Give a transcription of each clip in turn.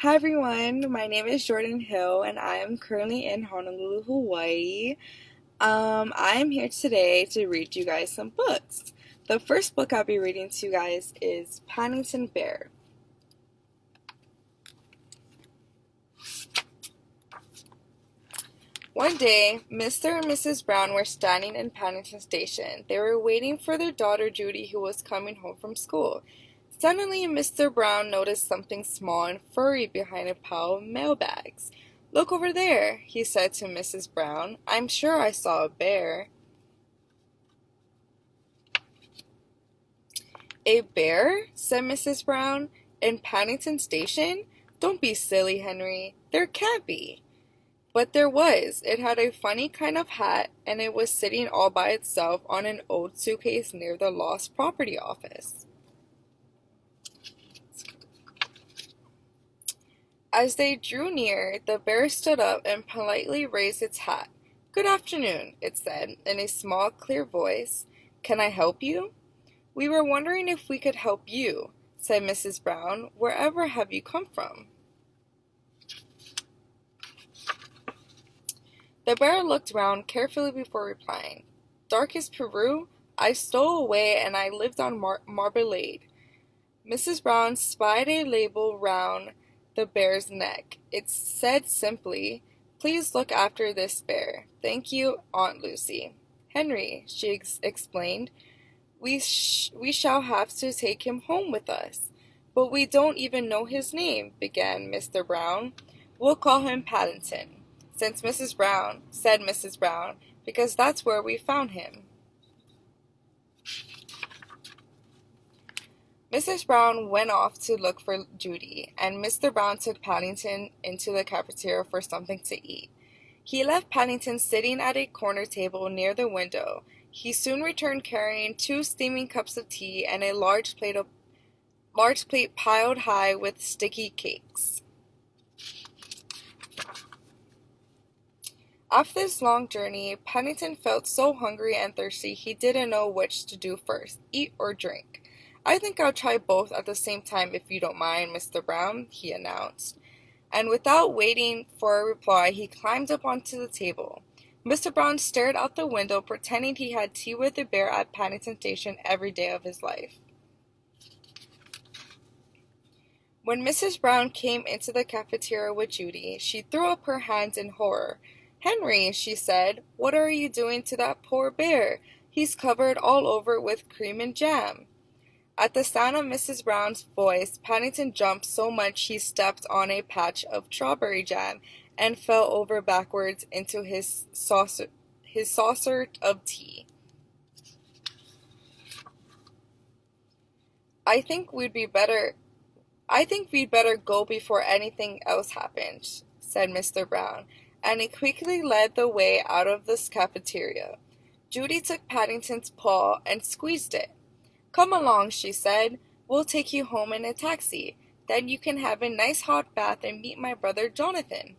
Hi everyone, my name is Jordan Hill and I am currently in Honolulu, Hawaii. I am here today to read you guys some books. The first book I'll be reading to you guys is Paddington Bear. One day, Mr. and Mrs. Brown were standing in Paddington Station. They were waiting for their daughter Judy, who was coming home from school. Suddenly, Mr. Brown noticed something small and furry behind a pile of mailbags. "Look over there," he said to Mrs. Brown. "I'm sure I saw a bear." "A bear?" said Mrs. Brown. "In Paddington Station? Don't be silly, Henry. There can't be." But there was. It had a funny kind of hat, and it was sitting all by itself on an old suitcase near the lost property office. As they drew near, the bear stood up and politely raised its hat. "Good afternoon," it said, in a small, clear voice. "Can I help you?" "We were wondering if we could help you," said Mrs. Brown. "Wherever have you come from?" The bear looked round carefully before replying. "Dark as Peru? I stole away and I lived on Marmalade." Mrs. Brown spied a label round the bear's neck. It said simply, "Please look after this bear. Thank you, Aunt Lucy." "Henry," she explained, we shall have to take him home with us." "But we don't even know his name," began Mr. Brown. "We'll call him Paddington," said Mrs. Brown, "because that's where we found him." Mrs. Brown went off to look for Judy, and Mr. Brown took Paddington into the cafeteria for something to eat. He left Paddington sitting at a corner table near the window. He soon returned carrying 2 steaming cups of tea and a large plate piled high with sticky cakes. After this long journey, Paddington felt so hungry and thirsty he didn't know which to do first, eat or drink. "I think I'll try both at the same time if you don't mind, Mr. Brown," he announced. And without waiting for a reply, he climbed up onto the table. Mr. Brown stared out the window, pretending he had tea with the bear at Paddington Station every day of his life. When Mrs. Brown came into the cafeteria with Judy, she threw up her hands in horror. "Henry," she said, "what are you doing to that poor bear? He's covered all over with cream and jam." At the sound of Mrs. Brown's voice, Paddington jumped so much he stepped on a patch of strawberry jam and fell over backwards into his saucer of tea. I think we'd better go before anything else happens," said Mr. Brown, and he quickly led the way out of the cafeteria. Judy took Paddington's paw and squeezed it. "Come along," she said. "We'll take you home in a taxi. Then you can have a nice hot bath and meet my brother Jonathan."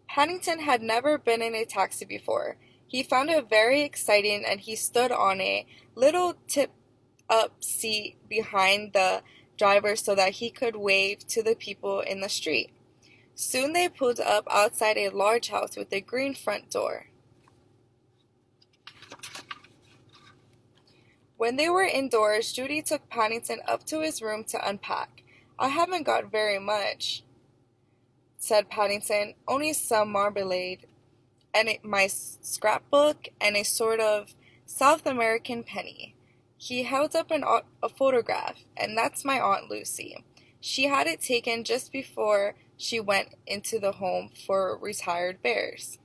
Paddington had never been in a taxi before. He found it very exciting, and he stood on a little tip-up seat behind the driver so that he could wave to the people in the street. Soon they pulled up outside a large house with a green front door. When they were indoors, Judy took Paddington up to his room to unpack. "I haven't got very much," said Paddington. "Only some marmalade, and my scrapbook, and a sort of South American penny." He held up a photograph. "And that's my Aunt Lucy. She had it taken just before she went into the home for retired bears."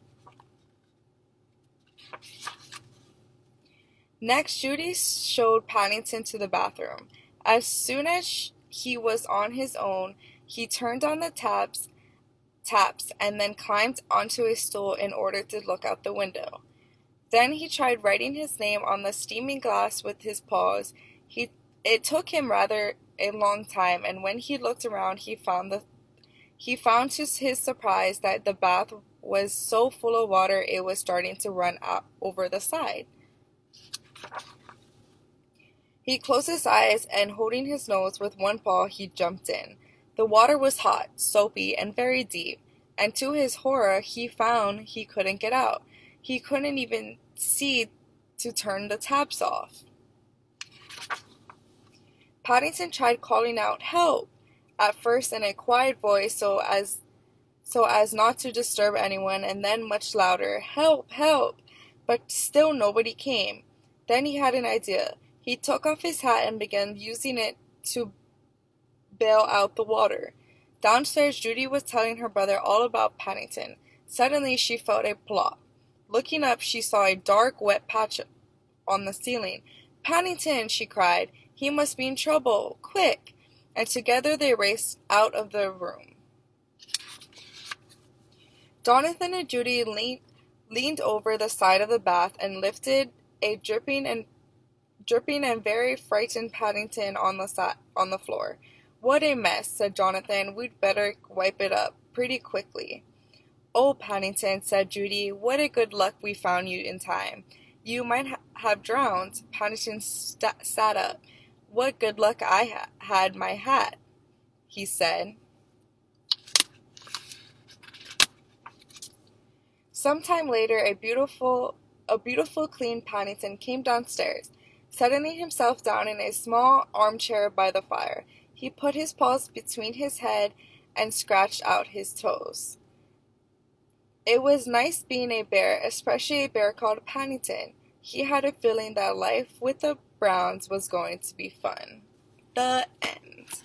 Next, Judy showed Paddington to the bathroom. As soon as he was on his own, he turned on the taps and then climbed onto a stool in order to look out the window. Then he tried writing his name on the steaming glass with his paws. It took him rather a long time, and when he looked around, he found to his surprise that the bath was so full of water it was starting to run out over the side. He closed his eyes and, holding his nose with one paw, he jumped in. The water was hot, soapy, and very deep, and to his horror he found he couldn't get out. He couldn't even see to turn the taps off. Paddington tried calling out, "Help!" at first in a quiet voice so as not to disturb anyone, and then much louder, "Help! Help!" But still nobody came. Then he had an idea. He took off his hat and began using it to bail out the water. Downstairs, Judy was telling her brother all about Paddington. Suddenly she felt a plop. Looking up, she saw a dark, wet patch on the ceiling. "Paddington!" she cried. "He must be in trouble! Quick!" And together they raced out of the room. Jonathan and Judy leaned over the side of the bath and lifted a dripping and very frightened Paddington on the floor. "What a mess," said Jonathan. "We'd better wipe it up pretty quickly." "Oh, Paddington," said Judy, "what a good luck we found you in time. You might have drowned." Paddington sat up. "What good luck I had my hat," he said. Some time later, a beautiful, clean Paddington came downstairs. Settling himself down in a small armchair by the fire, he put his paws between his head and scratched out his toes. It was nice being a bear, especially a bear called Paddington. He had a feeling that life with the Browns was going to be fun. The end.